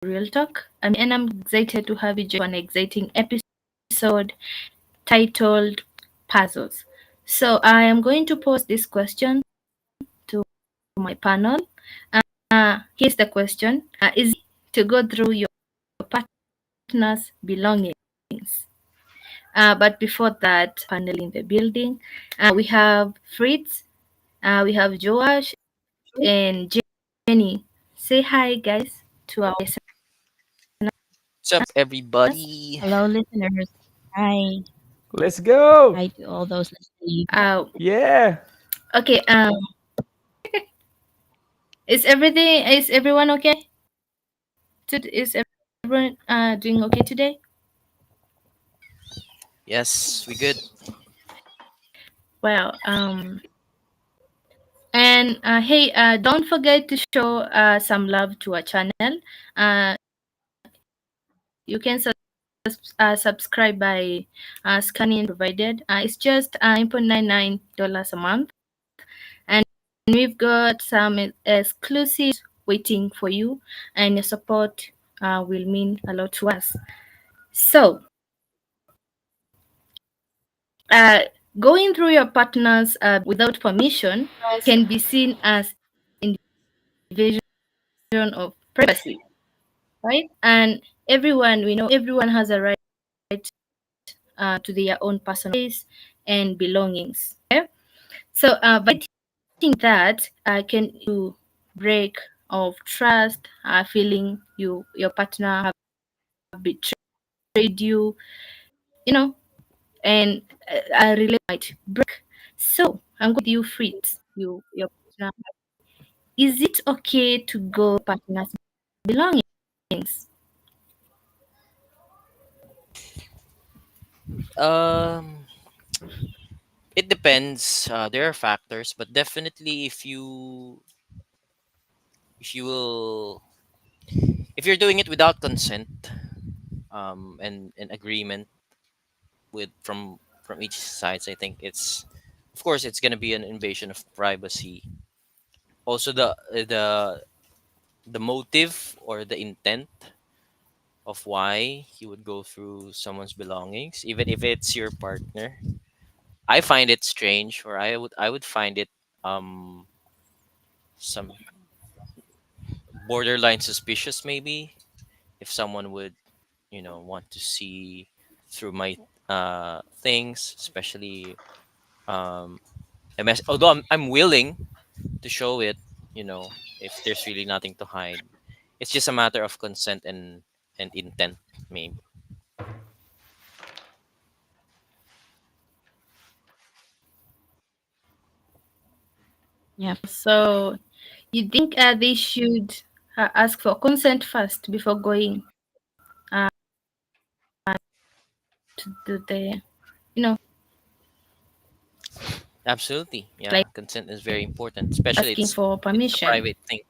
Real Talk. And I'm excited to have you join an exciting episode titled Puzzles. So I am going to pose this question to my panel. Here's the question: is it to go through your partner's belongings? But before that, panel in the building, we have Fritz, we have Joash, and Jenny. Say hi, guys, to our listeners. What's up, everybody? Hello, listeners. Hi. Let's go. Hi to all those listening. Uh, Yeah. okay. Is everyone okay? Is everyone doing okay today? Yes, we good. Well, and hey, don't forget to show some love to our channel. Uh, you can subscribe by scanning provided. It's just $9.99 a month, and we've got some exclusive waiting for you, and your support will mean a lot to us. So, uh, going through your partners without permission can be seen as invasion of privacy, right? And we know everyone has a right to their own personal space and belongings. Okay? So, violating that can you break of trust, feeling your partner have betrayed you, you know, and a relationship might break. So, I'm going with you, Fritz. Your partner. Is it okay to go partner's belongings? Um, it depends. There are factors, but definitely, if you will, if you're doing it without consent, and agreement with from each sides, I think of course, it's gonna be an invasion of privacy. Also, the motive or the intent of why you would go through someone's belongings, even if it's your partner. I find it strange, or I would find it um some borderline suspicious, maybe, if someone would want to see through my things, especially although I'm willing to show it, if there's really nothing to hide. It's just a matter of consent and intent, maybe. Yeah. So, you think they should ask for consent first before going uh, to the, you know, Absolutely, yeah. like Consent is very important, especially asking for it's a permission. private thing.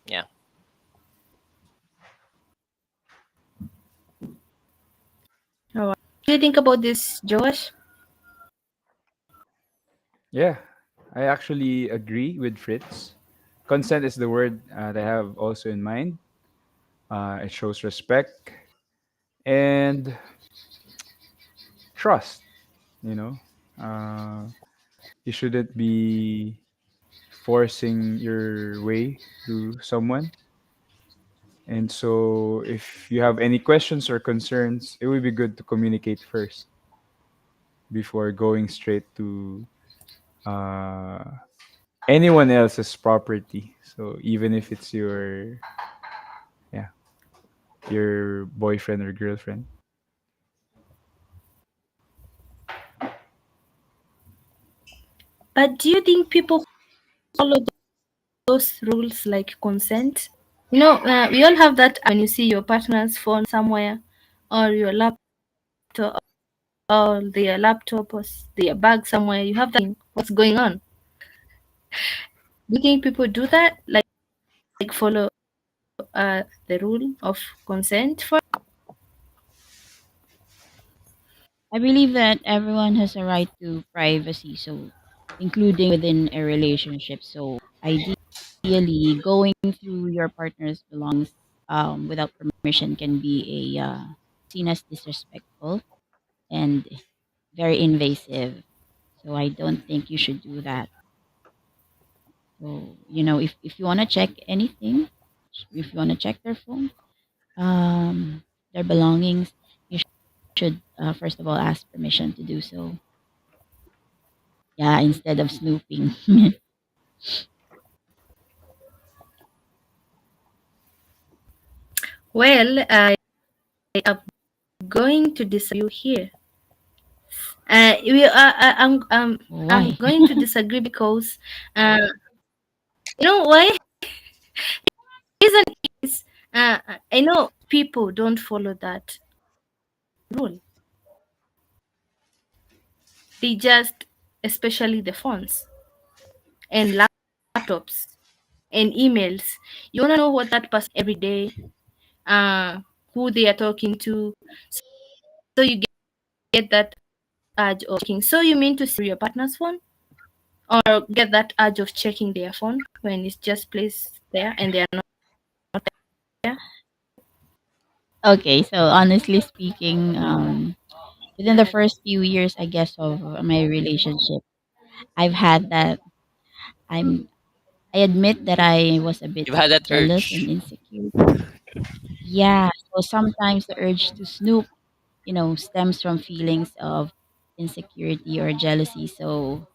Yeah. What do you think about this, Josh? Yeah. I actually agree with Fritz. Consent is the word that I have also in mind. It shows respect and trust. You know, uh, you shouldn't be forcing your way through someone. And so, if you have any questions or concerns, it would be good to communicate first before going straight to uh, anyone else's property. So even if it's yeah, your boyfriend or girlfriend. But do you think people follow those rules like consent? We all have that when you see your partner's phone somewhere, or your or their laptop, or their bag somewhere. You have that thing. What's going on? Do you think people do that? Like follow the rule of consent for? I believe that everyone has a right to privacy, so including within a relationship. So ideally, going through your partner's belongings without permission can be seen as disrespectful and very invasive. So I don't think you should do that. So, if you want to check anything, if you want to check their phone, um, their belongings, you should first of all ask permission to do so. Yeah, instead of snooping. Well, I'm going to disagree with you here. I'm Why? going to disagree because, you know why? Reason is, I know people don't follow that rule. They just, especially the phones and laptops and emails. You wanna know what that person every day, who they are talking to. So you get that urge of checking. So you mean to say your partner's phone, or get that urge of checking their phone when it's just placed there and they are not there? Okay, so honestly speaking, within the first few years, I guess, of my relationship, I've had that. I'm. I admit that I was a bit You've had that jealous and urge. insecure. Yeah, so sometimes the urge to snoop, stems from feelings of insecurity or jealousy. So,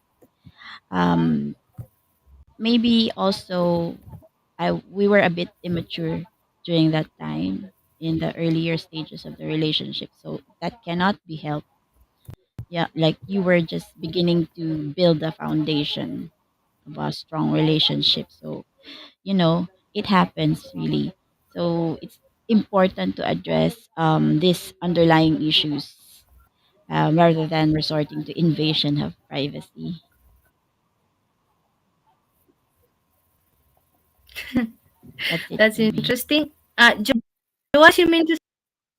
um, maybe also we were a bit immature during that time in the earlier stages of the relationship. So that cannot be helped. Yeah, like you were just beginning to build a foundation of a strong relationship. So, it happens really. So it's important to address these underlying issues rather than resorting to invasion of privacy. That's it That's for me. interesting. Joash, you mean to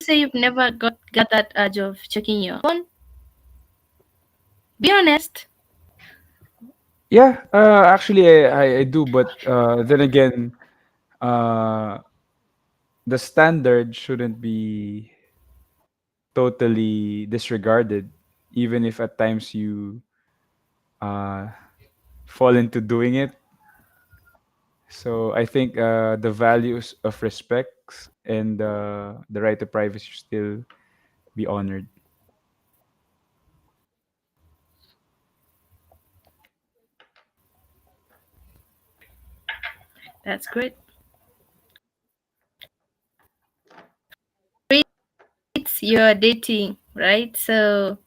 say you've never got that urge of checking your phone? Be honest. Yeah, actually, I do, but then again, uh, the standard shouldn't be totally disregarded, even if at times you uh, fall into doing it. So I think the values of respect and the right to privacy should still be honored. That's great. It's you're dating, right? So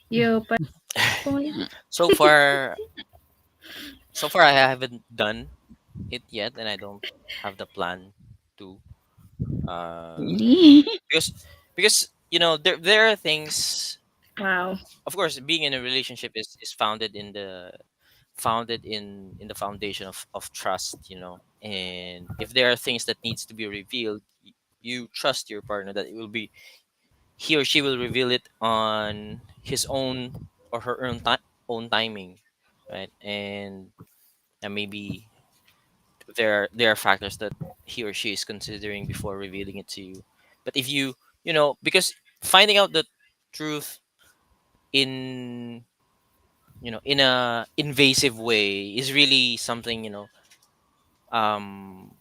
your phone. So far, so far I haven't done it yet, and I don't have the plan to. Really? Because there are things. Wow. Of course, being in a relationship is founded in the foundation of trust. And if there are things that needs to be revealed, you trust your partner that it will be he or she will reveal it on his own or her own timing, right? And maybe there are factors that he or she is considering before revealing it to you. But if because finding out the truth in in a invasive way is really something, um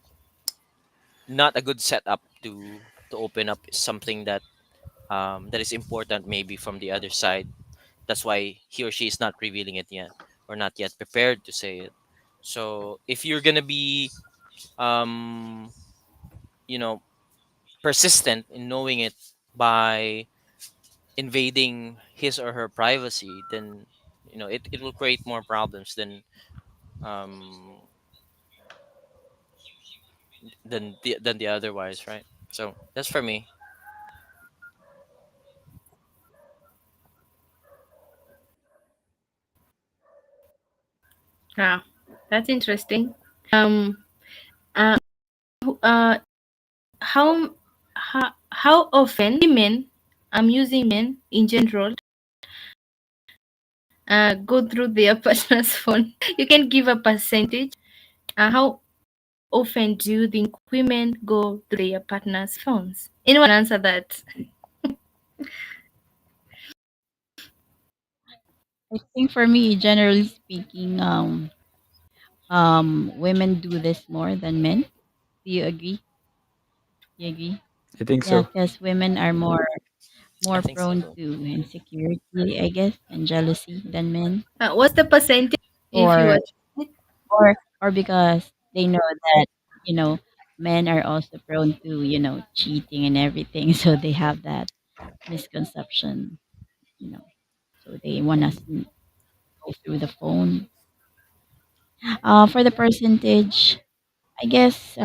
not a good setup to open up something that is important maybe from the other side. That's why he or she is not revealing it yet, or not yet prepared to say it. So if you're gonna be um you know persistent in knowing it by invading his or her privacy, then it will create more problems um than the otherwise, right? So that's for me. Wow. That's interesting. Um. Uh. Uh. How. How often women? I'm using men in general. Go through their partner's phone. You can give a percentage. How often do you think women go through their partner's phones? Anyone answer that? I think for me, generally speaking, women do this more than men. Do you agree? You agree? I think Yeah, so. because women are I more think so prone too. to insecurity, I guess, and jealousy than men, What's the percentage if you or were or because they know that you know men are also prone to cheating and everything, so they have that misconception, you know, so they want us to go through the phone. For the percentage, I guess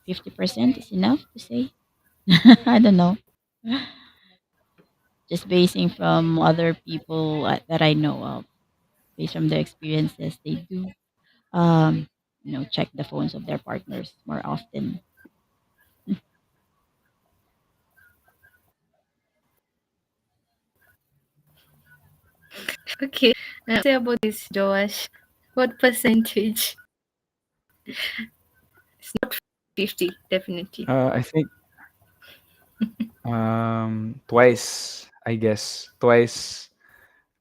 50% is enough to say. I don't know. Just basing from other people that I know of, based from their experiences, they do um, check the phones of their partners more often. okay? Say about this, Joash. What percentage? It's not 50, definitely. I think twice. I guess twice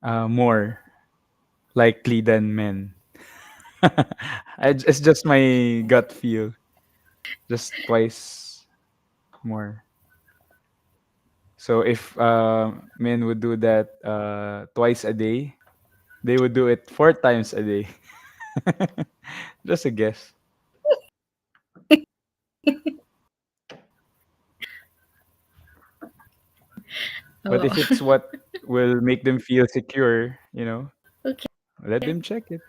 more likely than men. It's just my gut feel. Just twice more. So if men would do that twice a day, they would do it 4 times a day. Just a guess. Oh, But wow. if it's what will make them feel secure, Okay. let them check it.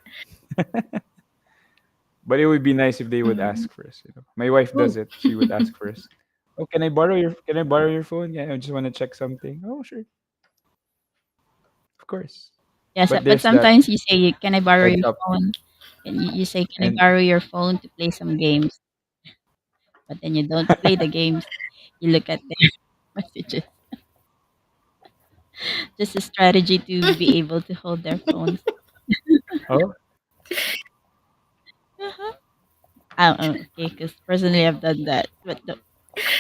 But it would be nice if they would Mm. ask first. My wife Oh. does it. She would ask first. Oh, can I borrow your phone? Yeah, I just want to check something. Oh, sure. Of course. Yes, But but there's that sometimes you say, "Can I borrow heads your up. phone?" And you say, "Can I And borrow your phone to play some games?" But then you don't play the games. You look at their messages. Just a strategy to be able to hold their phones. oh, Uh-huh. Okay, because personally I've done that, but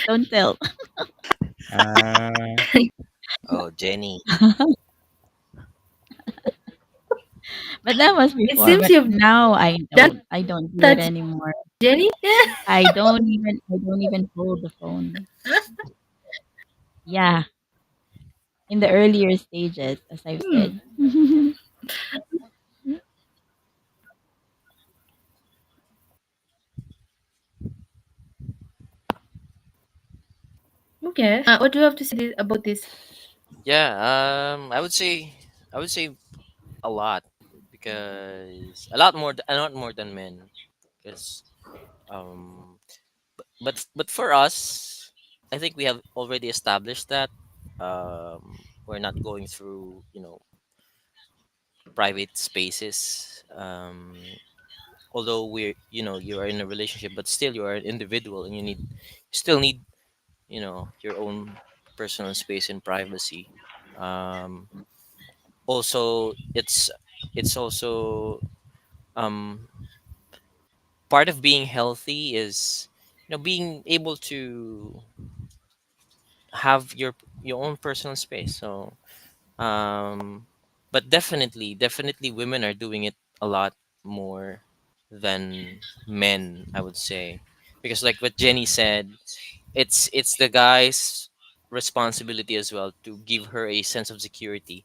don't tell. uh, Oh, Jenny. But that was It before. seems But you've now I done don't. I don't do it that, anymore. Jenny. I don't even hold the phone. Yeah, in the earlier stages, as I've Hmm. said. Okay. What do you have to say about this? Yeah, I would say a lot, because a lot more than men, because um but for us, I think we have already established that we're not going through private spaces, although you are in a relationship, but still you are an individual, and still need your own personal space and privacy. um Also, it's also um part of being healthy is being able to have your own personal space. So but definitely women are doing it a lot more than men, I would say, because like what Jenny said, it's the guy's responsibility as well to give her a sense of security.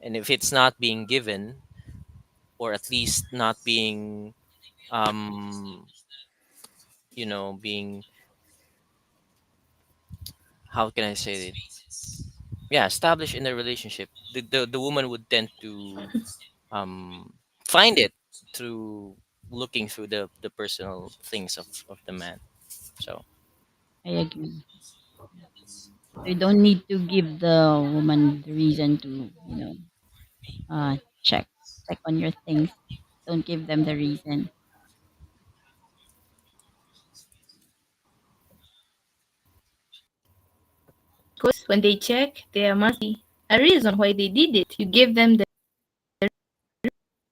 And if it's not being given, or at least not being um being, how can I say it, yeah, established in the relationship, the woman would tend to um find it through looking through the personal things of the man. So I agree. So you don't need to give the woman the reason to, uh, check check on your things. Don't give them the reason. Because when they check, there must be a reason why they did it. You give them the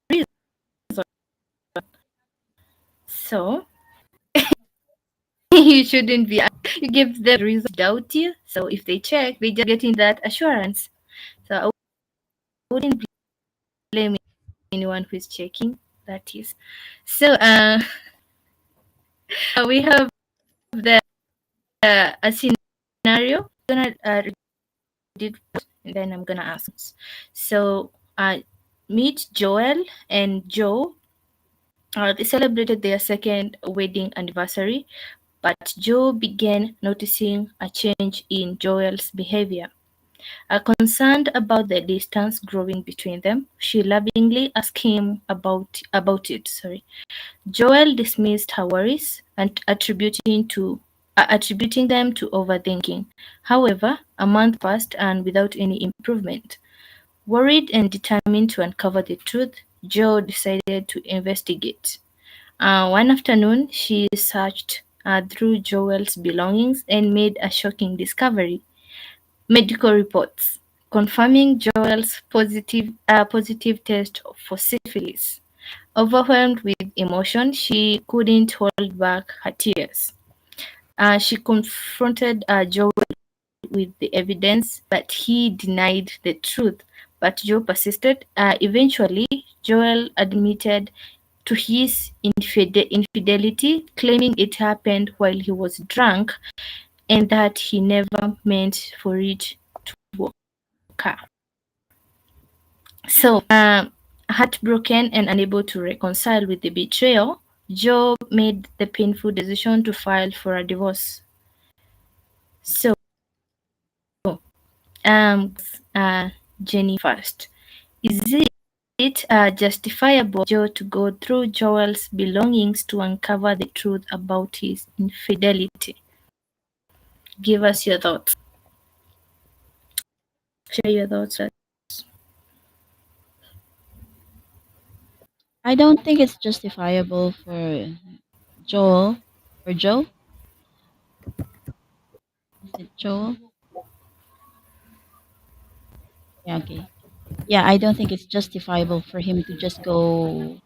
reason. So you shouldn't be. You give them reason to doubt you. So if they check, they just getting that assurance. So I wouldn't blame anyone who is checking. That is. So we have the a scenario. I'm gonna read it and then I'm gonna ask. So meet Joel and Joe. They celebrated their second wedding anniversary, but Joe began noticing a change in Joel's behavior. Concerned about the distance growing between them, she lovingly asked him about it. Sorry. Joel dismissed her worries and attributing them to overthinking. However, a month passed and without any improvement. Worried and determined to uncover the truth, Joe decided to investigate. One afternoon, she searched through Joel's belongings and made a shocking discovery: medical reports confirming Joel's positive test for syphilis. Overwhelmed with emotion, she couldn't hold back her tears. She confronted Joel with the evidence, but he denied the truth. But Joe persisted. Eventually, Joel admitted to his infidelity, claiming it happened while he was drunk and that he never meant for it to occur. So, heartbroken and unable to reconcile with the betrayal, Joe made the painful decision to file for a divorce. So, uh, Jenny first. Is it justifiable for Joe to go through Joel's belongings to uncover the truth about his infidelity? Give us your thoughts. Share your thoughts. I don't think it's justifiable for Joel or Joe. Is it Joel? Yeah, okay. Yeah, I don't think it's justifiable for him to just go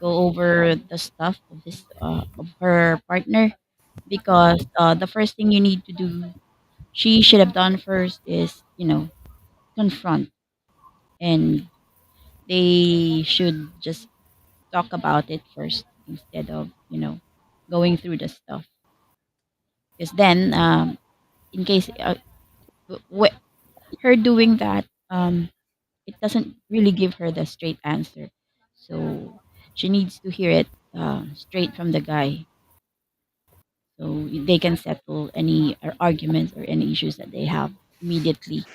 over the stuff of his of her partner, because the first thing you need to do, she should have done first, is confront, and they should just talk about it first instead of going through the stuff, because then in case her doing that, it doesn't really give her the straight answer. So she needs to hear it straight from the guy, so they can settle any arguments or any issues that they have immediately.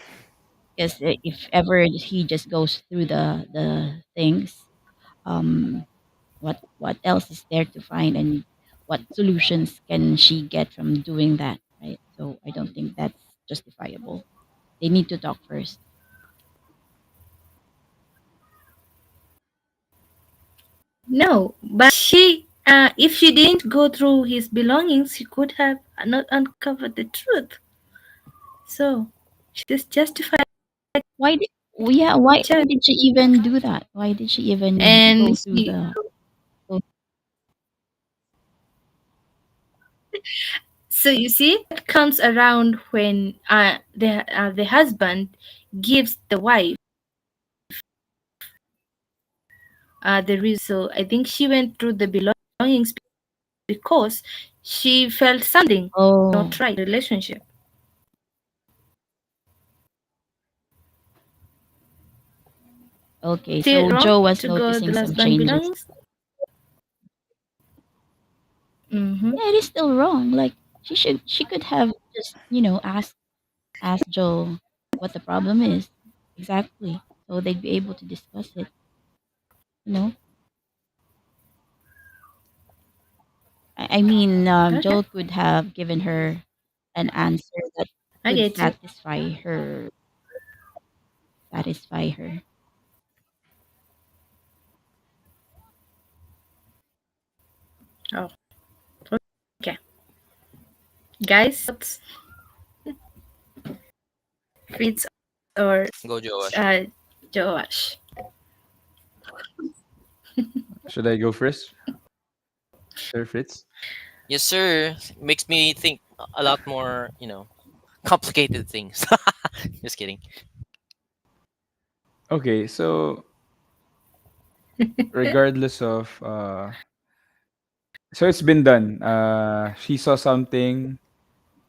Because if ever he just goes through the things, um, what else is there to find, and what solutions can she get from doing that, right? So I don't think that's justifiable. They need to talk first. No, but if she didn't go through his belongings, she could have not uncovered the truth. So she's justified, Why did yeah, why child. did she even do that? Why did she even And go through the go- so you see, it comes around when the husband gives the wife the reason. So I think she went through the belongings because she felt something oh, not right in the relationship. okay, Still so wrong Joe was to go noticing the some husband changes. belongings. Mm-hmm. Yeah, it is still wrong. Like she could have just ask Joe what the problem is exactly, so they'd be able to discuss it. You know, I mean, Okay, Joel could have given her an answer that I could get you. satisfy her. Oh, okay, guys, thoughts, Fritz or Go, Joash. uh, Joash? Should I go first? Sir Fritz. Yes, sir. Makes me think a lot more, complicated things. Just kidding. Okay, so regardless of so it's been done. She saw something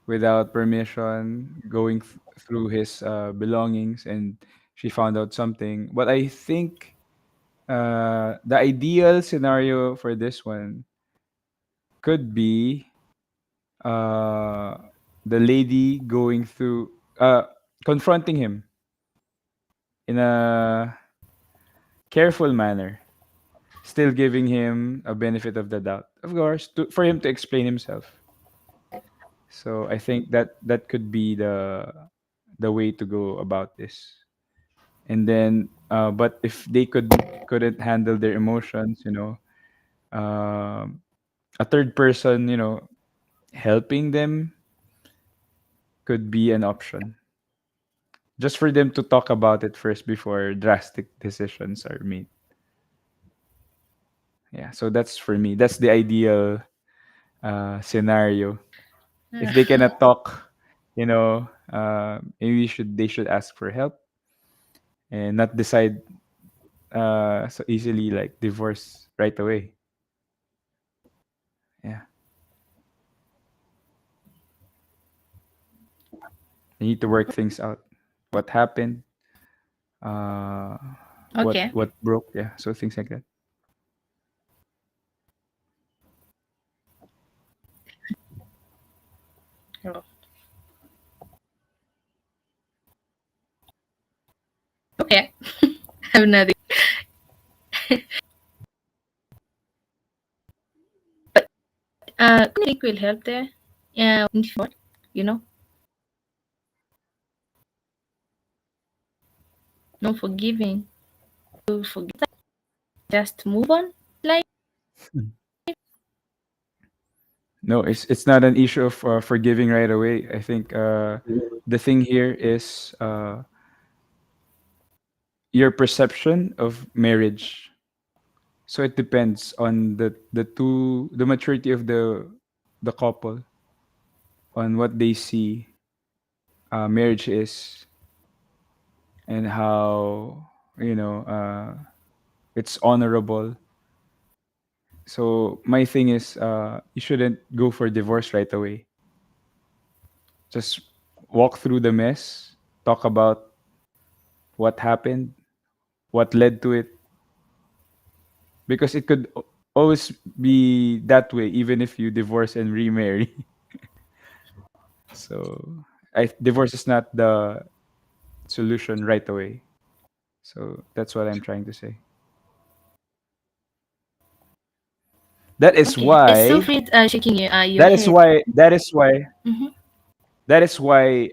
without permission going through his belongings, and she found out something. But I think the ideal scenario for this one could be uh, the lady going through confronting him in a careful manner, still giving him a benefit of the doubt, of course, for him to explain himself. So I think that could be the way to go about this. And then, but if they couldn't handle their emotions, a third person, helping them could be an option. Just for them to talk about it first before drastic decisions are made. Yeah, so that's for me. That's the ideal scenario. If they cannot talk, maybe they should ask for help and not decide so easily like divorce right away. Yeah, they need to work things out. What happened? Uh, what Okay. what broke? Yeah, so things like that. Oh, okay. I have nothing. But think will help there. Yeah, in short, you know, no forgiving. You forget, just move on. Like, Mm. No, it's not an issue of forgiving right away. I think the thing here is your perception of marriage. So it depends on the maturity of the couple, on what they see marriage is, and how it's honorable. So my thing is you shouldn't go for divorce right away. Just walk through the mess, talk about what happened, what led to it, because it could always be that way even if you divorce and remarry. So divorce is not the solution right away. So that's what I'm trying to say. That is okay. I still why feel it shaking your that is head. why that is why Mm-hmm. that is why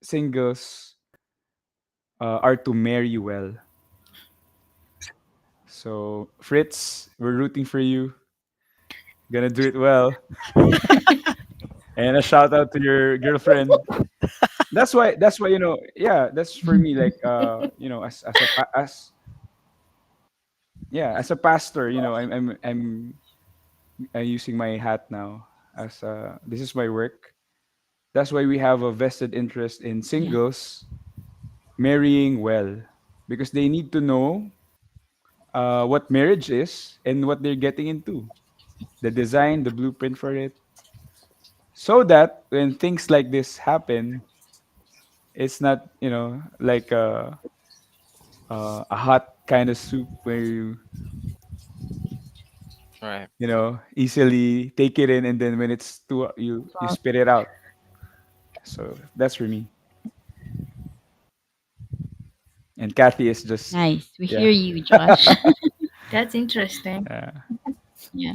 singles are to marry well. So Fritz, we're rooting for you. Gonna do it well. And a shout out to your girlfriend. That's why yeah, that's for me like as a as yeah, as a pastor, I'm using my hat now as this is my work. That's why we have a vested interest in Yeah. singles marrying well, because they need to know what marriage is and what they're getting into, the design, the blueprint for it, so that when things like this happen, it's not like a hot kind of soup where you Right. easily take it in, and then when it's too you Well, spit it out. So that's for me. And Kathy is just nice. We hear yeah. you, Josh. That's interesting. Yeah, Yeah.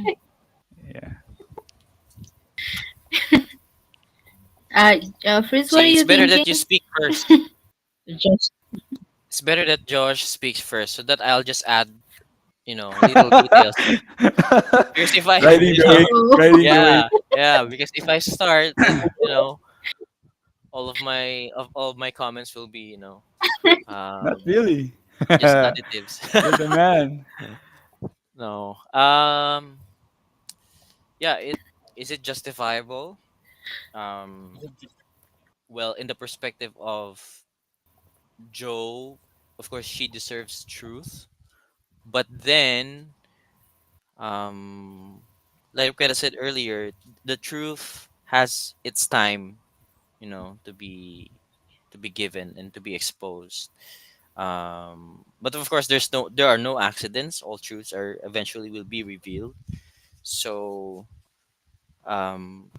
yeah. Fritz, what are See, it's you better thinking? that you speak first. Just It's better that Josh speaks first so that I'll just add, little details. Because if I, Riding the wave, Oh, riding the wave. yeah, yeah, because if I start, then, all of my comments will be, Not um, really. just additives. You're the man. No. Yeah, it is it justifiable? Um, well, in the perspective of Joe, of course, she deserves truth. But then, um, like what I said earlier, the truth has its time, to be given and to be exposed. But of course, there are no accidents. All truths are eventually will be revealed. So, um,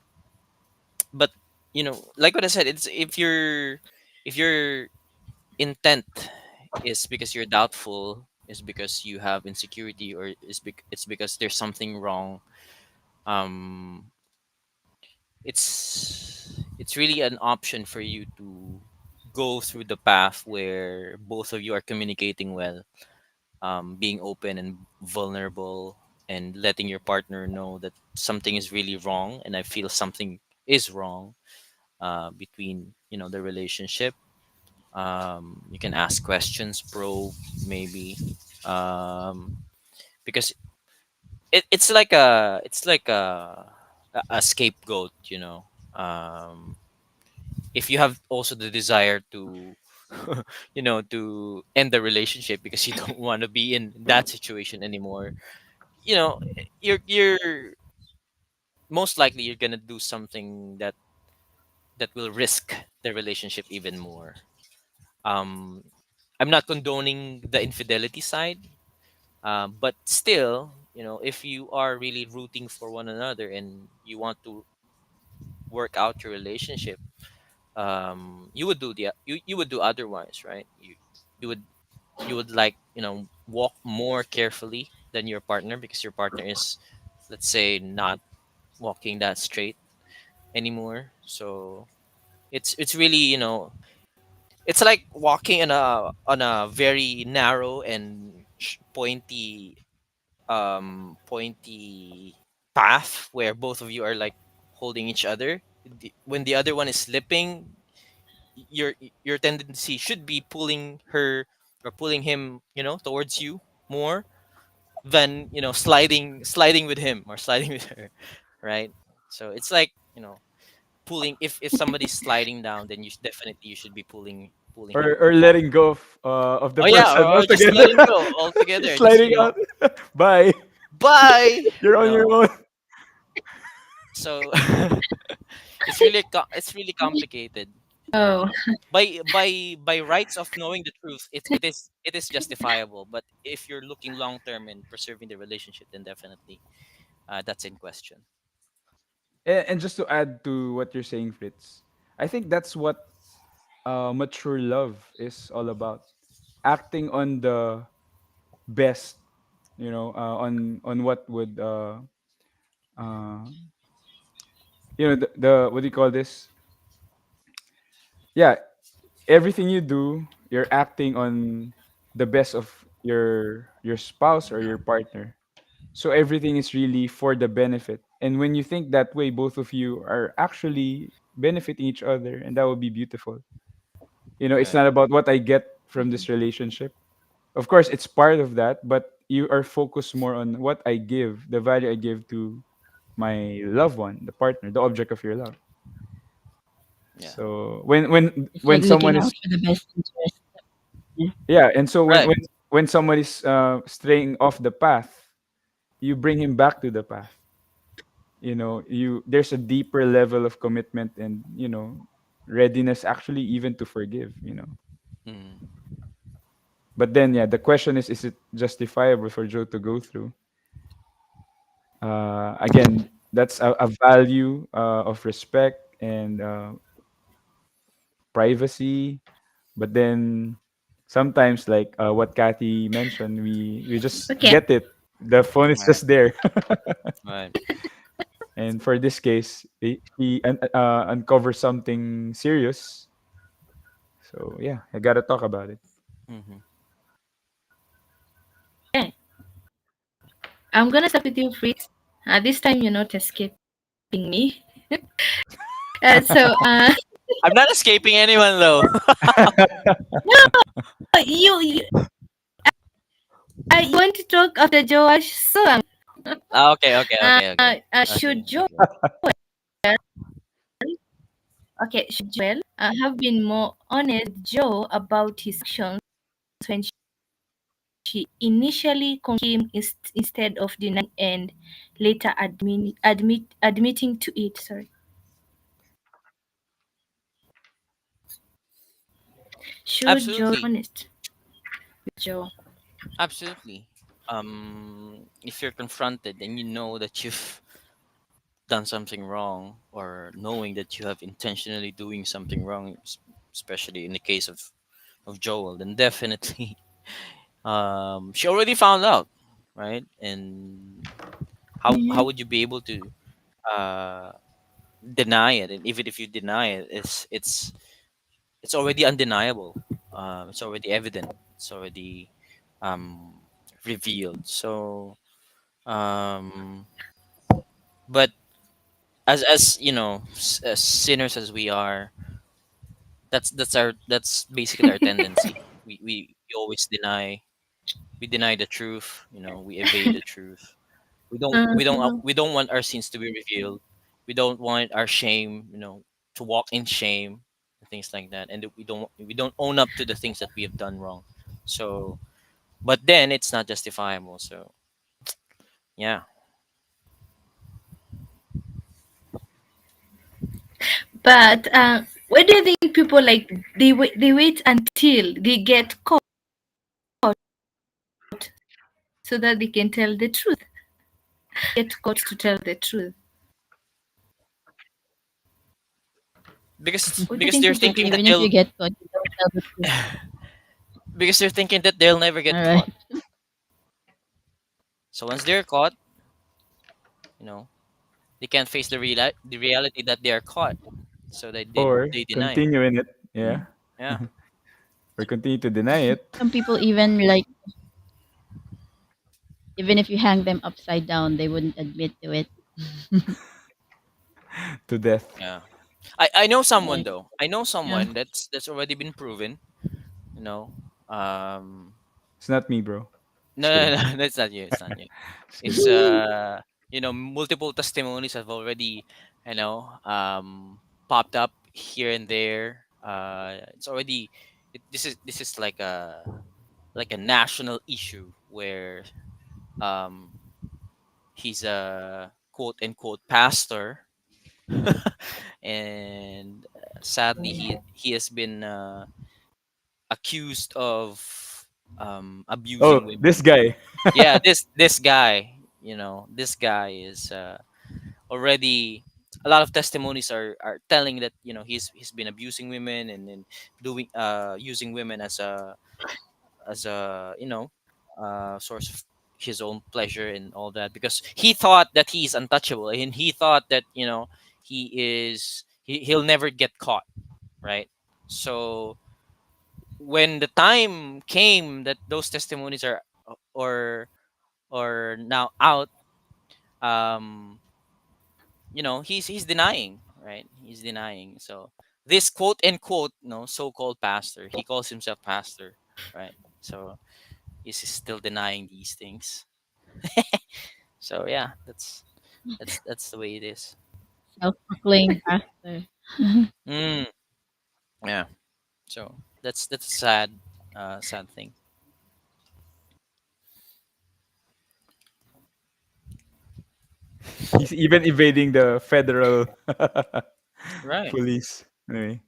but like what I said, it's if your intent is because you're doubtful, is because you have insecurity, or it's because there's something wrong. um it's really an option for you to go through the path where both of you are communicating well, being open and vulnerable, and letting your partner know that something is really wrong, and I feel something is wrong between the relationship. You can ask questions, probe, maybe, um, because it's like a scapegoat. If you have also the desire to to end the relationship because you don't want to be in that situation anymore, you're most likely you're gonna do something that will risk the relationship even more. um I'm not condoning the infidelity side, but still, if you are really rooting for one another and you want to work out your relationship, you would do otherwise, right? You would like walk more carefully than your partner, because your partner is, let's say, not walking that straight anymore. So it's really, it's like walking on a very narrow and pointy path where both of you are like holding each other. When the other one is slipping, your your tendency should be pulling her or pulling him, towards you more than sliding with him or sliding with her, right? So it's like, pulling. If somebody's sliding down, then definitely you should be pulling him Or back. letting go of the Oh yeah, person or just altogether. letting go altogether. Just Sliding out. Bye. bye. You're on your own. So it's really complicated. Oh, By rights of knowing the truth, it is justifiable. But if you're looking long term and preserving the relationship, then definitely that's in question. And just to add to what you're saying, Fritz, I think that's what mature love is all about. Acting on the best, on what would uh, the what do you call this? Yeah, everything you do, you're acting on the best of your spouse or your partner. So everything is really for the benefit. And when you think that way, both of you are actually benefiting each other, and that would be beautiful. It's Right. not about what I get from this relationship. Of course, it's part of that, but you are focused more on what I give, the value I give to my loved one, the partner, the object of your love. Yeah. So when It's like someone is looking out for the best interest. Yeah. yeah, and so when Right. when someone is straying off the path, you bring him back to the path. You there's a deeper level of commitment and readiness actually even to forgive. Mm. But then yeah, the question is it justifiable for Joe to go through? Again, that's a value of respect and privacy. But then sometimes, like what Kathy mentioned, we just okay. get it. The phone is Right. just there. Right. And for this case, he uncovers something serious. So yeah, I gotta talk about it. Hmm. Yeah. I'm gonna start with you, Fritz. This time you're not escaping me. So, I'm not escaping anyone though. you want to talk after Joash song? Ah, okay, okay, okay, okay, Should okay, Joel, okay. okay, should Joel have been more honest with Jo about his actions when she initially confirmed him instead of denying and later admitting to it? Sorry. Should Joel Absolutely, honest with Jo? absolutely. If you're confronted and you know that you've done something wrong, or knowing that you have intentionally doing something wrong, especially in the case of Joel, then definitely she already found out, right? And how Mhm. would you be able to uh deny it? And even if you deny it, it's already undeniable. It's already evident. It's already um revealed. So um but as you know, as sinners as we are, that's basically our tendency. We always deny. We deny the truth. We evade the truth. Mhm. We don't want our sins to be revealed. We don't want our shame, to walk in shame and things like that. And that we don't own up to the things that we have done wrong. So, but then it's not justifiable. So yeah. But why do you think people like they wait until they get caught so that they can tell the truth? Get caught to tell the truth. because What do you because think they're people thinking do? that Even if you they'll get caught, you don't tell the truth. because they're thinking that they'll never All get right. caught. So once they're caught, you know, they can't face the reality that they are caught. So Or they deny. continue in it. Yeah. Yeah. Or continue to deny it Some people even like, even if you hang them upside down, they wouldn't admit to it. to death. Yeah. I know someone Right. though. I know Yeah. someone that's already been proven. You know. Um. It's not me, bro. No, Just kidding. no, no, that's not you. It's not you. Just kidding. It's multiple testimonies have already, popped up here and there. It's already. This is like a national issue where um he's a quote unquote pastor, and sadly he has been accused of Oh, abusing this women. guy. Yeah, this guy, this guy is already, a lot of testimonies are telling that he's been abusing women, and then doing using women as a source of his own pleasure and all that, because he thought that he's untouchable, and he thought that he'll never get caught, right? So when the time came that those testimonies are or now out, um he's denying, right? He's denying. So this quote unquote so-called pastor, he calls himself pastor, right? So he's still denying these things. So yeah, that's the way it is. Self-proclaimed pastor. Mm, yeah. So that's a sad thing. He's even evading the federal Right. police. Anyway,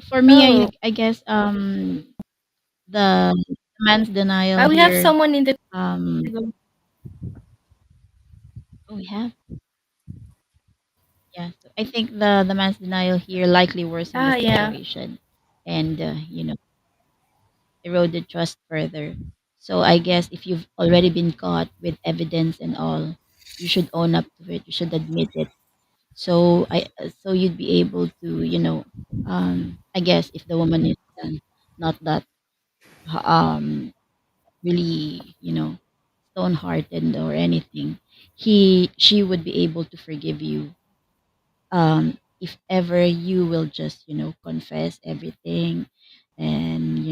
For me, Oh, I guess the man's denial we have here. someone in the. Um, oh, we have. Yeah, so I think the man's denial here likely worsened the Ah, yeah. situation, and eroded trust further. So I guess if you've already been caught with evidence and all, you should own up to it. You should admit it. So you'd be able to, I guess if the woman is not that really, stone hearted or anything, she would be able to forgive you, if ever you will just, confess everything, and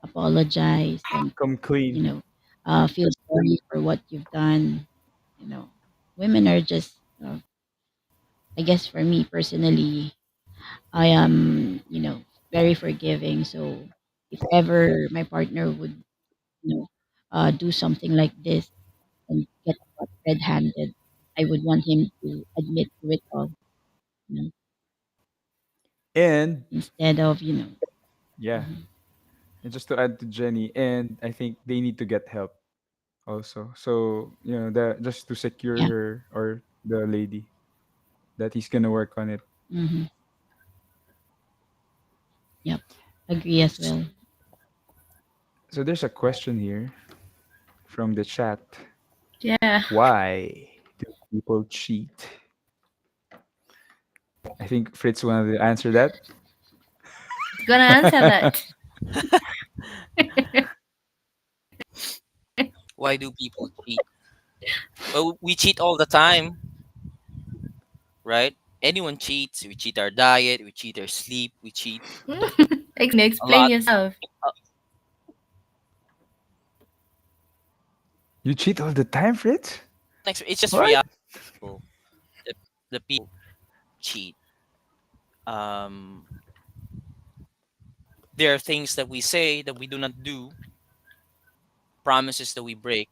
apologize, and Come you clean. know, feel sorry for what you've done. You know, women are just, I guess for me personally, I am, very forgiving. So if ever my partner would, you know, do something like this and get caught red-handed, I would want him to admit to it all, you know, And instead of, yeah, mhm, and just to add to Jenny, and I think they need to get help also. So, the just to secure yeah, her or the lady that he's gonna work on it. hmm, yep, agree as S- well. So there's a question here from the chat. Yeah, Why do people cheat? I think Fritz wanted to answer that. gonna answer that. Why do people cheat? Well, we cheat all the time, right? Anyone cheats. We cheat our diet. We cheat our sleep. We cheat a Explain lot. yourself. Uh, You cheat all the time, Fritz? it's just What? reality. People, the, the people cheat. Um, there are things that we say that we do not do, promises that we break,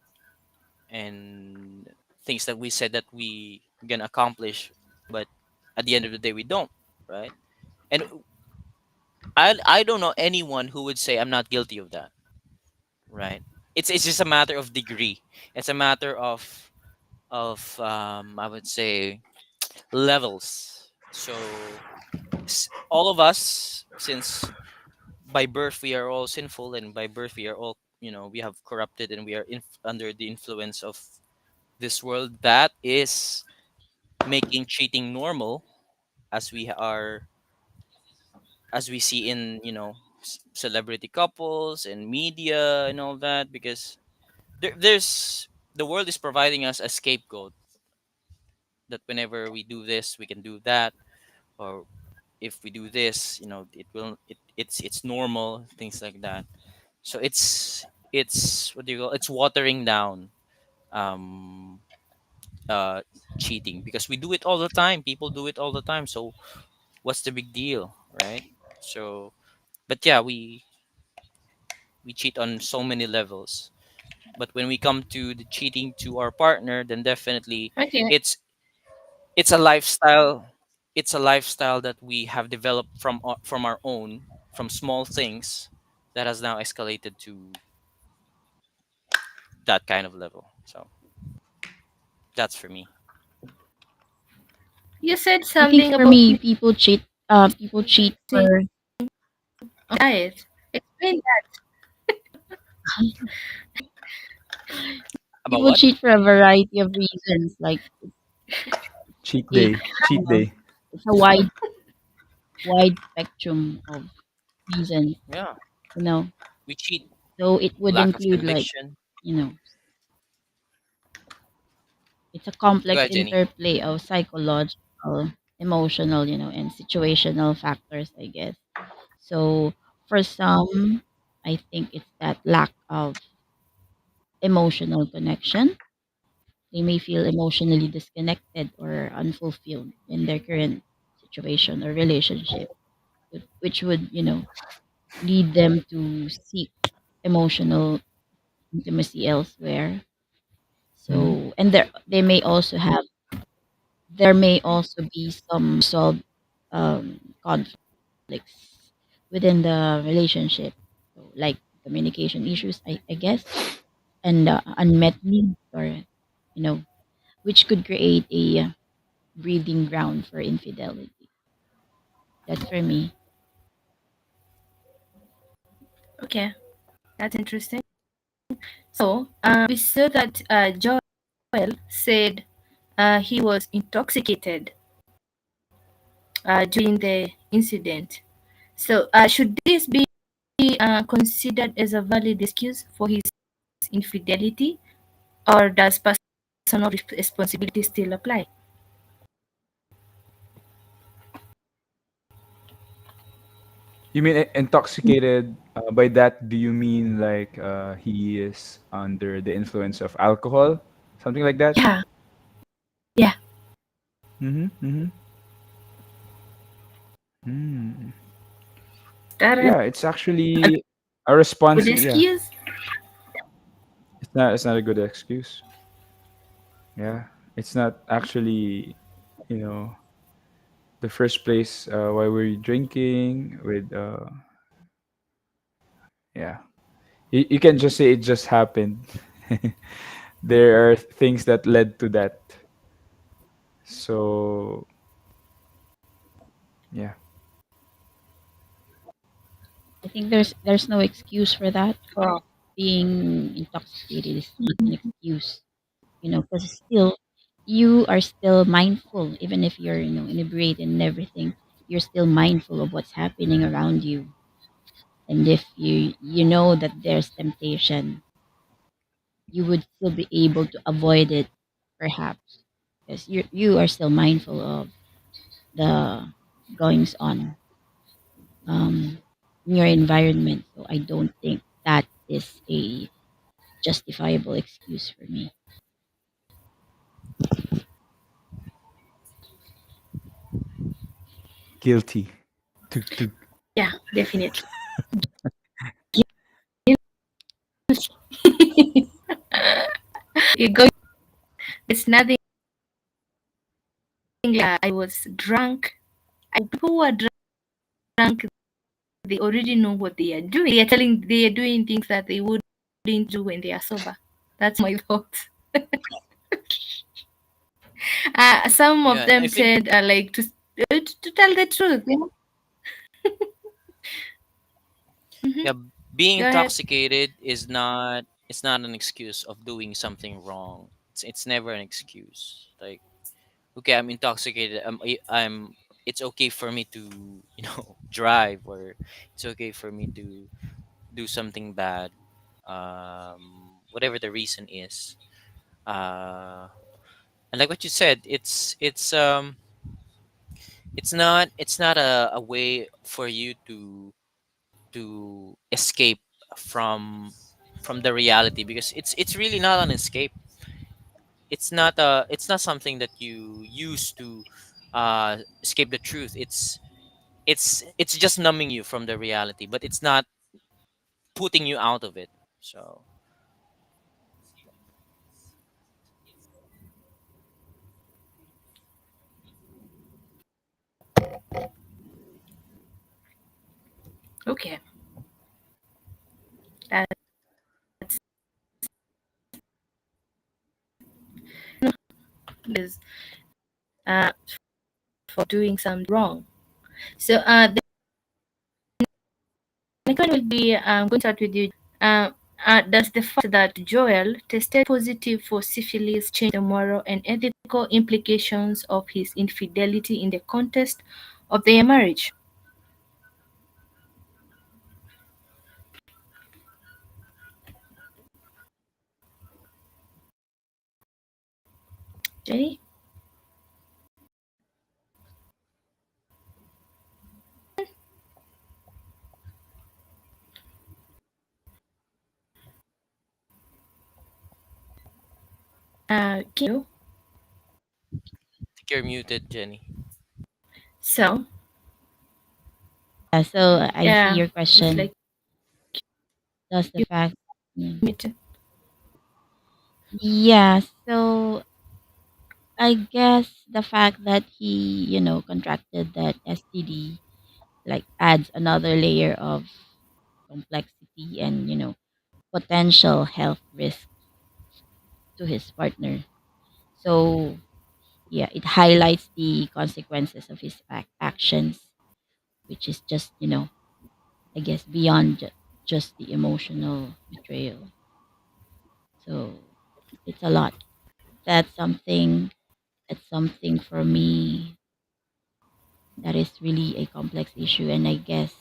and things that we said that we gonna accomplish, but at the end of the day we don't, right? And I don't know anyone who would say I'm not guilty of that, right? It's just a matter of degree. It's a matter of I would say levels. So all of us, since by birth we are all sinful, and by birth we are all, we have corrupted, and we are under the influence of this world that is making cheating normal, as we are as we see in, celebrity couples and media and all that, because there's the world is providing us a scapegoat, that whenever we do this we can do that, or if we do this, it's normal, things like that. So it's what do you call, it's watering down um uh cheating, because we do it all the time, people do it all the time, so what's the big deal, right? So, but yeah, we cheat on so many levels, but when we come to the cheating to our partner, then definitely Okay. it's it's a lifestyle. It's a lifestyle that we have developed from our own, from small things, that has now escalated to that kind of level. So that's for me. You said I think something for about me, people cheat missing for diet. Explain that. About people what? cheat for a variety of reasons. Like Cheat a day. Cheat uh, day. it's a wide spectrum of reasons, Yeah, you know. we cheat. So it would Lack of include like, conviction. you know, it's a Go complex ahead, Jenny. interplay of psychological, emotional, and situational factors, I guess. So for some, I think it's that lack of emotional connection. They may feel emotionally disconnected or unfulfilled in their current situation or relationship, which would, lead them to seek emotional intimacy elsewhere. Hmm. So, and there may also be some unresolved conflicts within the relationship, so like communication issues, I guess, and unmet needs, or which could create a breeding ground for infidelity. That's for me. Okay, that's interesting. So, we saw that Joel said he was intoxicated during the incident. So, should this be considered as a valid excuse for his infidelity, or does personal responsibility still apply? You mean intoxicated? By that, do you mean like he is under the influence of alcohol, something like that? Yeah, yeah, Mm-hmm. Mm-hmm. Mm. that Yeah, a it's actually a response. good Yeah, excuse. it's not. It's not a good excuse. Yeah, it's not actually, you know, the first place why we're drinking with. Yeah, you can just say it just happened. There are things that led to that. So yeah, I think there's no excuse for that. Being intoxicated is not an excuse, because still you are still mindful, even if you're inebriated and everything. You're still mindful of what's happening around you, and if you know that there's temptation, you would still be able to avoid it, perhaps, because you are still mindful of the goings on um, in your environment. So I don't think that is a justifiable excuse for me. guilty. Tuk tuk. Yeah, definitely. You go. It's nothing like I was drunk. People who are drunk, they already know what they are doing. They are doing things that they wouldn't do when they are sober. That's my thoughts. Some of Yeah, them I think, said like to tell the truth. You know? yeah, being Go ahead. intoxicated is not, it's not an excuse of doing something wrong. It's never an excuse. Like, okay, I'm intoxicated. I'm it's okay for me to, drive, or it's okay for me to do something bad. Whatever the reason is. And like what you said, it's not a way for you to escape from from the reality, because it's really not an escape. It's not something that you use to escape the truth. It's just numbing you from the reality, but it's not putting you out of it. So Okay. That is uh, for doing something wrong. So the next one will be I'm going to start with you. Uh, does the fact that Joel tested positive for syphilis change the moral and ethical implications of his infidelity in the context of their marriage? Jenny? Can you? I think you're muted, Jenny. So, Yeah, so I see yeah, your it's question. like Does the you fact, mm, meet. yeah, so I guess the fact that he, contracted that STD like adds another layer of complexity and, potential health risk to his partner. So, yeah, it highlights the consequences of his actions, which is just, I guess beyond just the emotional betrayal. So, it's a lot. That's something that's something for me that is really a complex issue, and I guess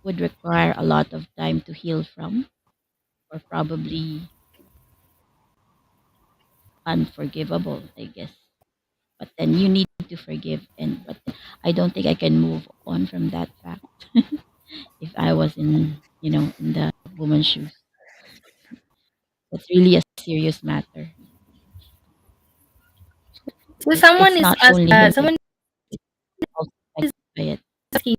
would require a lot of time to heal from, or probably unforgivable, I guess. But then you need to forgive, and but I don't think I can move on from that fact. If I was in, in the woman's shoes, that's really a serious matter. So It's not only him; someone it's also affected is by it. asking.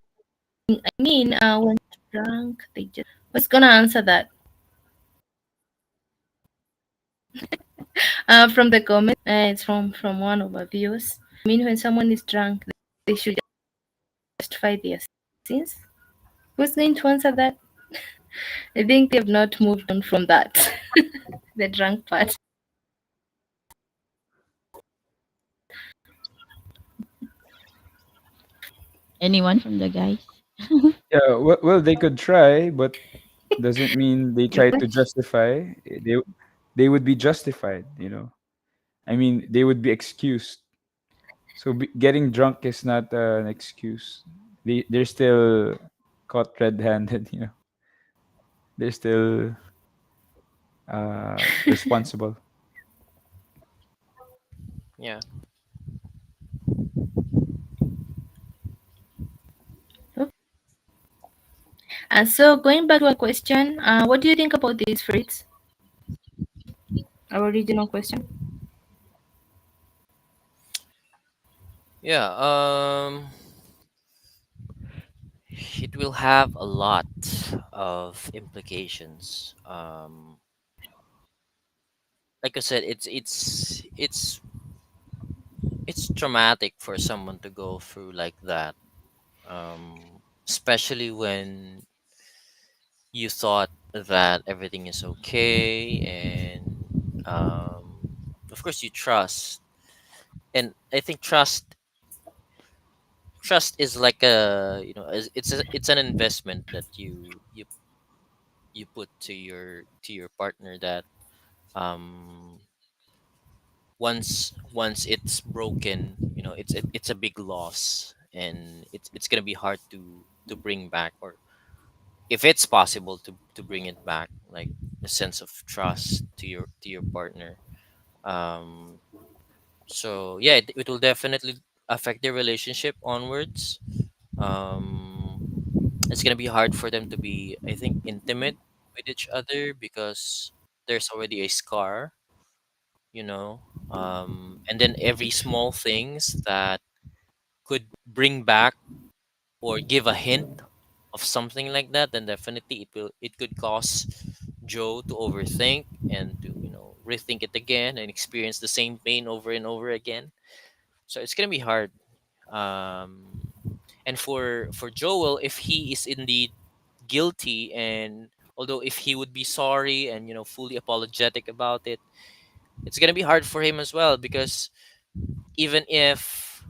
I mean, when drunk, they just. Who's gonna answer that? From the comment, it's from one of our viewers. I mean, when someone is drunk, they should justify their sins. Who's going to answer that? I think they've not moved on from that. The drunk part. Anyone from the guys? Yeah, well, they could try, but doesn't mean they Your try to question. justify. They would be justified. I mean, they would be excused. So getting drunk is not an excuse. They're still caught red-handed. They're still responsible. Yeah. And so going back to our question, what do you think about this, Fritz? Our original question. Yeah. It will have a lot of implications. Like I said, it's traumatic for someone to go through like that. Especially when you thought that everything is okay, and of course you trust. And I think trust is like a, it's an investment that you put to your partner, that um once it's broken, it's a big loss, and it's gonna be hard to bring back, or if it's possible to bring it back, like a sense of trust to your partner. um so yeah, it will definitely affect their relationship onwards. um it's gonna be hard for them to be, I think, intimate with each other, because there's already a scar, and then every small things that could bring back or give a hint of something like that, then definitely it could cause Joe to overthink and to, rethink it again and experience the same pain over and over again. So it's gonna be hard. um and for Joel, if he is indeed guilty, and although if he would be sorry and, fully apologetic about it, it's gonna be hard for him as well, because even if,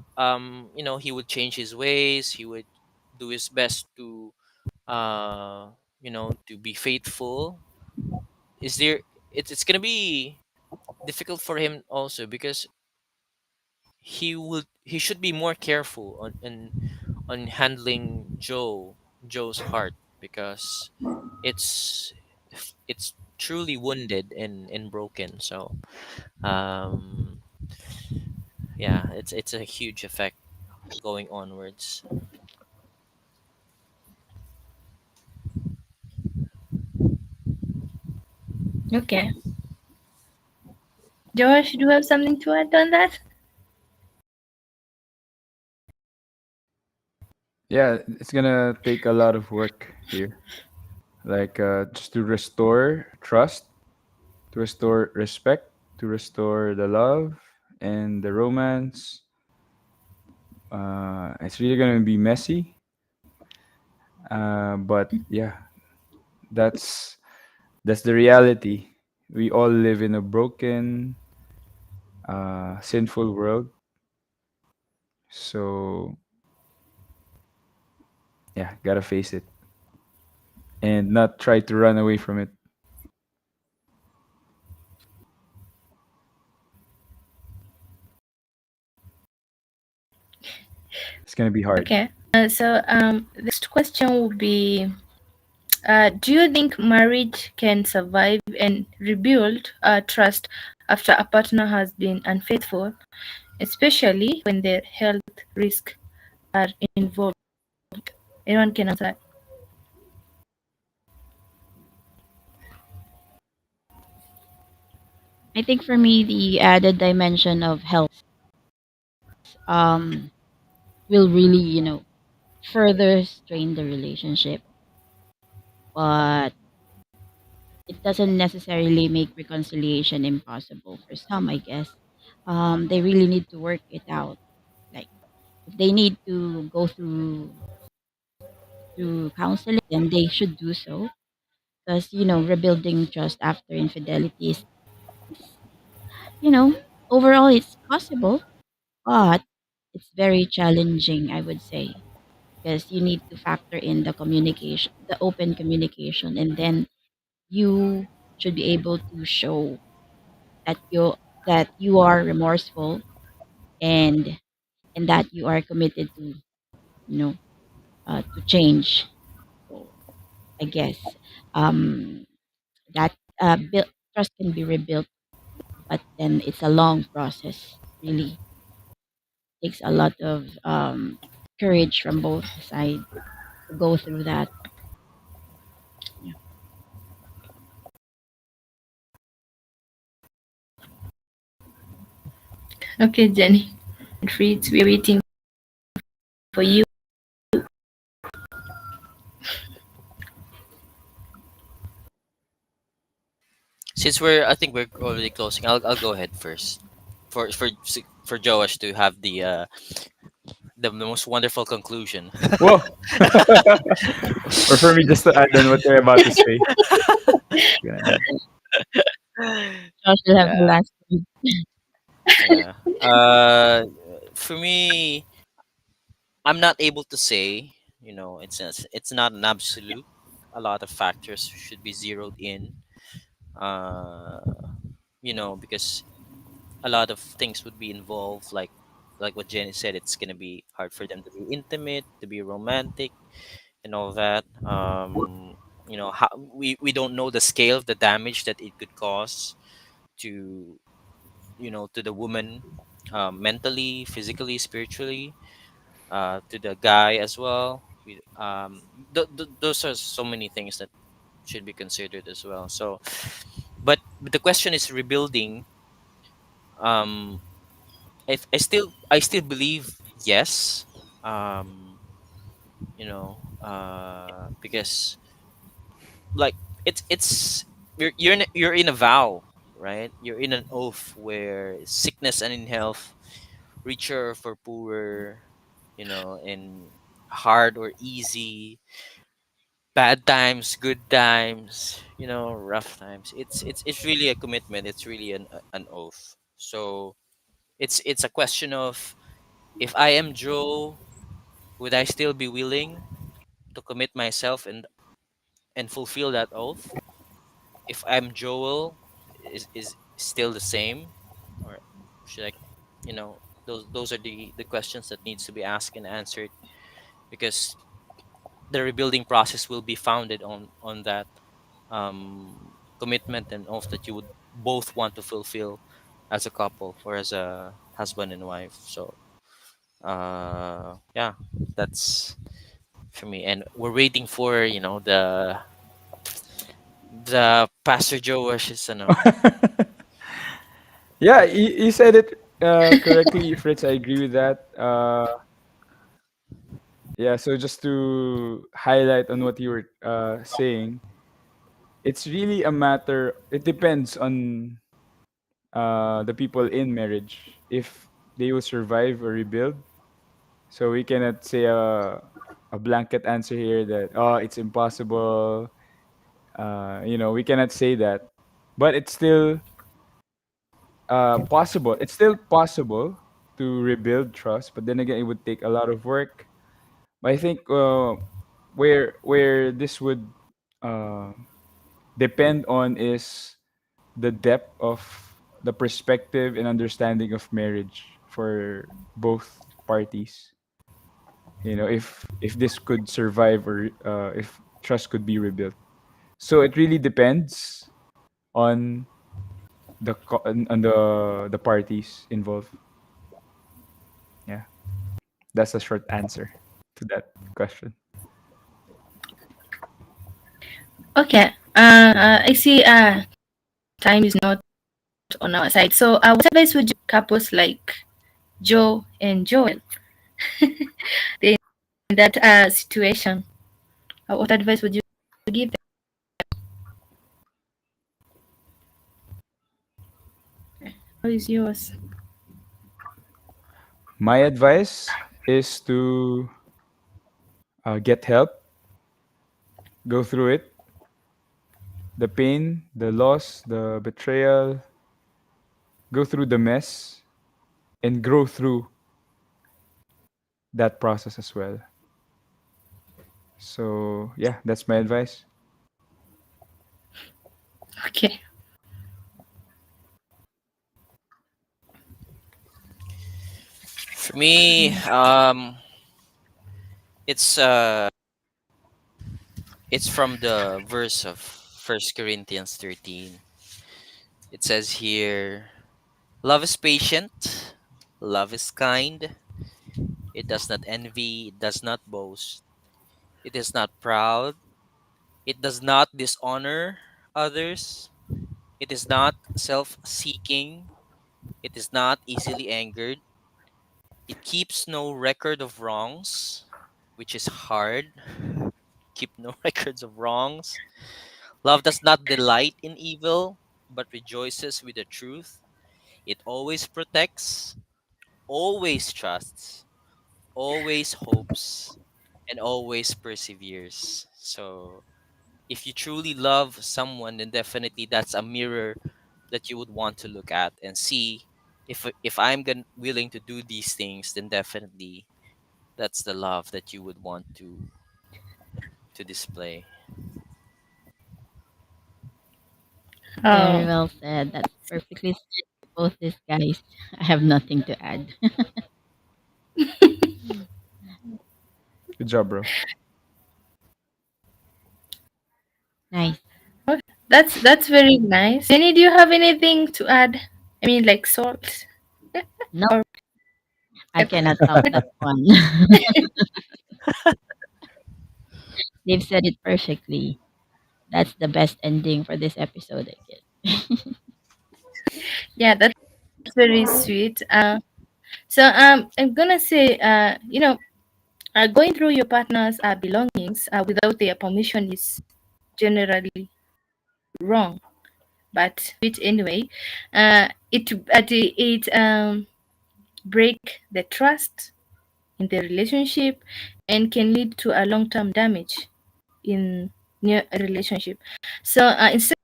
he would change his ways, he would do his best to, uh to be faithful, is there it's gonna be difficult for him also, because he should be more careful on handling Joe's heart, because it's it's truly wounded and broken. So um yeah, it's a huge effect going onwards. Okay. Josh, do you have something to add on that? Yeah, it's gonna take a lot of work here. Like just to restore trust, to restore respect, to restore the love and the romance. It's really gonna be messy. But yeah, that's that's the reality. We all live in a broken, sinful world. So yeah, gotta face it and not try to run away from it. It's gonna be hard. Okay. So the next question would be, do you think marriage can survive and rebuild trust after a partner has been unfaithful? especially when their health risks are involved. Anyone can answer. I think for me, the added dimension of health um, will really, further strain the relationship, but it doesn't necessarily make reconciliation impossible for some, I guess. They really need to work it out. Like, if they need to go through counseling, then they should do so. Because, rebuilding trust after infidelity is, you know, overall it's possible, but it's very challenging, I would say, because you need to factor in the communication, the open communication, and then you should be able to show that you are remorseful, and that you are committed to, you know to change. So I guess um that trust can be rebuilt, but then it's a long process. Really takes a lot of courage from both sides to go through that. Yeah. Okay, Jenny. Fritz, we're waiting for you. Since I think we're already closing. I'll go ahead first for Joash to have the most wonderful conclusion. Whoa! Or for me just to add on what they're about to say. Yeah. Josh will have the Yeah, last word. yeah. For me, I'm not able to say. It's not an absolute. A lot of factors should be zeroed in. Uh, because a lot of things would be involved, like what Jenny said. It's gonna be hard for them to be intimate, to be romantic, and all that. How we don't know the scale of the damage that it could cause to to the woman, mentally, physically, spiritually, to the guy as well. Those are so many things that should be considered as well. So, but the question is rebuilding. Um, I still believe yes. Um, because like it's you're in a vow, right? You're in an oath where sickness and in health, richer for poorer, in hard or easy, bad times, good times, rough times. It's really a commitment. It's really an oath. So it's a question of, if I am Joe, would I still be willing to commit myself and fulfill that oath? If I'm Joel, is still the same, or should I, those are the questions that needs to be asked and answered, because the rebuilding process will be founded on that commitment and oath that you would both want to fulfill as a couple, or as a husband and wife. So yeah, that's for me. And we're waiting for the Pastor Joe wishes, Yeah, you said it correctly, Fritz. I agree with that. Yeah, so just to highlight on what you were saying, it's really a matter. It depends on the people in marriage if they will survive or rebuild. So we cannot say a blanket answer here that it's impossible. We cannot say that, but it's still possible. It's still possible to rebuild trust, but then again, it would take a lot of work. But I think where this would uh, depend on is the depth of the perspective and understanding of marriage for both parties. If this could survive, or if trust could be rebuilt. So it really depends on on the parties involved. That's a short answer to that question. Okay. I see. Time is not on our side. So, what advice would you couples like Joe and Joel in that situation? What advice would you give them? How is yours? My advice is to get help, go through it, the pain, the loss, the betrayal, go through the mess, and grow through that process as well. So, yeah, that's my advice. Okay. For me, it's it's from the verse of First Corinthians 13. It says here, love is patient, love is kind, it does not envy, it does not boast, it is not proud, it does not dishonor others, it is not self seeking, it is not easily angered, it keeps no record of wrongs, which is hard. Keep no records of wrongs. Love does not delight in evil, but rejoices with the truth. It always protects, always trusts, always hopes, and always perseveres. So, if you truly love someone, then definitely that's a mirror that you would want to look at and see if willing to do these things, then definitely that's the love that you would want to display. Very Oh, well said. That's perfectly said by both these guys. I have nothing to add. Good job, bro. Nice. that's very nice. Jenny, do you have anything to add? I mean, like salt No, or I pepper? cannot top that one. They've said it perfectly. That's the best ending for this episode, I guess. Yeah, that's very sweet. So I'm gonna say, going through your partner's belongings without their permission is generally wrong, but it anyway. It break the trust in the relationship and can lead to a long-term damage in near a relationship. So instead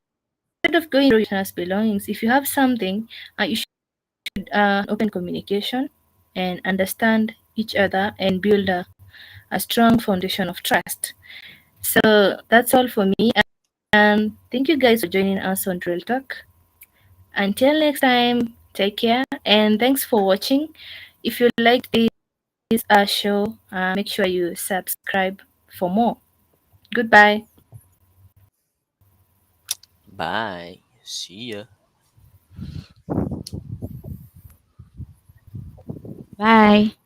of going through your partner's belongings, if you have something, you should open communication and understand each other and build a strong foundation of trust. So that's all for me. And thank you guys for joining us on Drill Talk. Until next time, take care and thanks for watching. If you liked this show, make sure you subscribe for more. Goodbye. Bye. See ya. Bye.